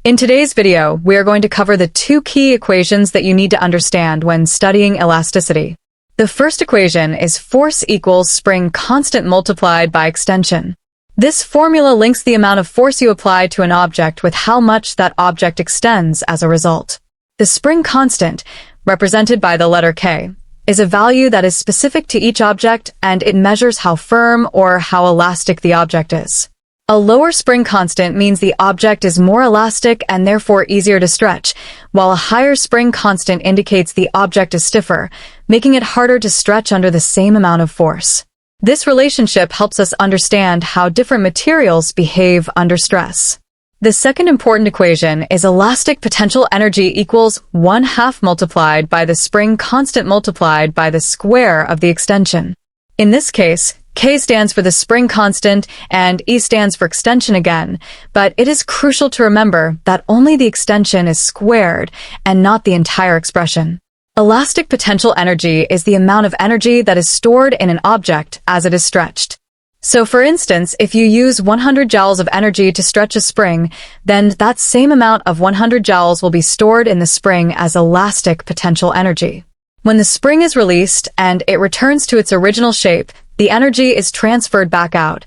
In today's video, we are going to cover the two key equations that you need to understand when studying elasticity. The first equation is force equals spring constant multiplied by extension. This formula links the amount of force you apply to an object with how much that object extends as a result. The spring constant, represented by the letter K, is a value that is specific to each object, and it measures how firm or how elastic the object is. A lower spring constant means the object is more elastic and therefore easier to stretch, while a higher spring constant indicates the object is stiffer, making it harder to stretch under the same amount of force. This relationship helps us understand how different materials behave under stress. The second important equation is elastic potential energy equals 1/2 multiplied by the spring constant multiplied by the square of the extension. In this case, K stands for the spring constant and E stands for extension again, but it is crucial to remember that only the extension is squared and not the entire expression. Elastic potential energy is the amount of energy that is stored in an object as it is stretched. So for instance, if you use 100 joules of energy to stretch a spring, then that same amount of 100 joules will be stored in the spring as elastic potential energy. When the spring is released and it returns to its original shape, the energy is transferred back out,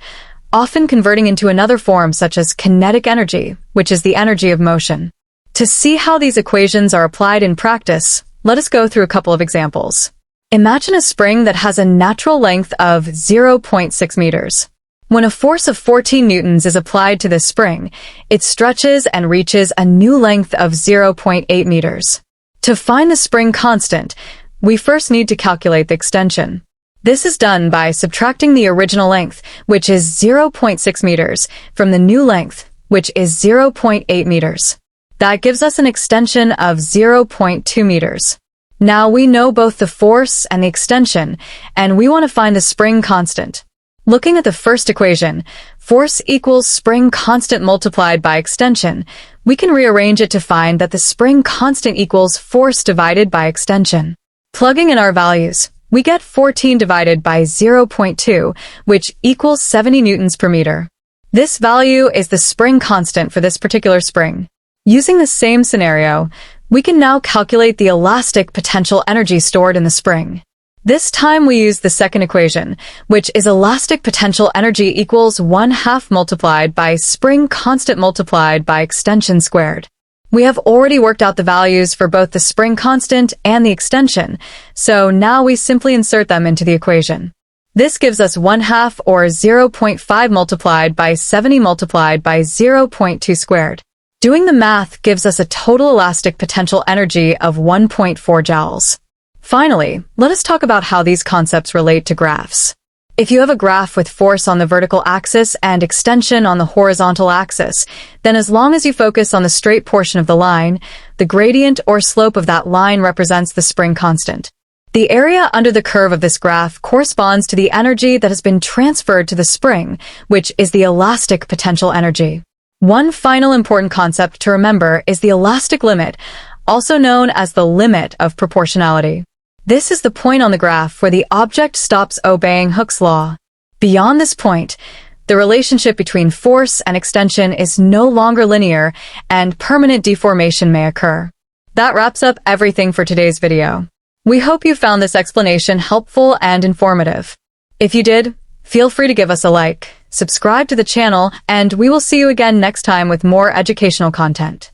often converting into another form such as kinetic energy, which is the energy of motion. To see how these equations are applied in practice, let us go through a couple of examples. Imagine a spring that has a natural length of 0.6 meters. When a force of 14 newtons is applied to this spring, it stretches and reaches a new length of 0.8 meters. To find the spring constant, we first need to calculate the extension. This is done by subtracting the original length, which is 0.6 meters, from the new length, which is 0.8 meters. That gives us an extension of 0.2 meters. Now we know both the force and the extension, and we want to find the spring constant. Looking at the first equation, force equals spring constant multiplied by extension, we can rearrange it to find that the spring constant equals force divided by extension. Plugging in our values, we get 14 divided by 0.2, which equals 70 newtons per meter. This value is the spring constant for this particular spring. Using the same scenario, we can now calculate the elastic potential energy stored in the spring. This time we use the second equation, which is elastic potential energy equals 1/2 multiplied by spring constant multiplied by extension squared. We have already worked out the values for both the spring constant and the extension, so now we simply insert them into the equation. This gives us 1/2 or 0.5 multiplied by 70 multiplied by 0.2 squared. Doing the math gives us a total elastic potential energy of 1.4 joules. Finally, let us talk about how these concepts relate to graphs. If you have a graph with force on the vertical axis and extension on the horizontal axis, then as long as you focus on the straight portion of the line, the gradient or slope of that line represents the spring constant. The area under the curve of this graph corresponds to the energy that has been transferred to the spring, which is the elastic potential energy. One final important concept to remember is the elastic limit, also known as the limit of proportionality. This is the point on the graph where the object stops obeying Hooke's law. Beyond this point, the relationship between force and extension is no longer linear, and permanent deformation may occur. That wraps up everything for today's video. We hope you found this explanation helpful and informative. If you did, feel free to give us a like, subscribe to the channel, and we will see you again next time with more educational content.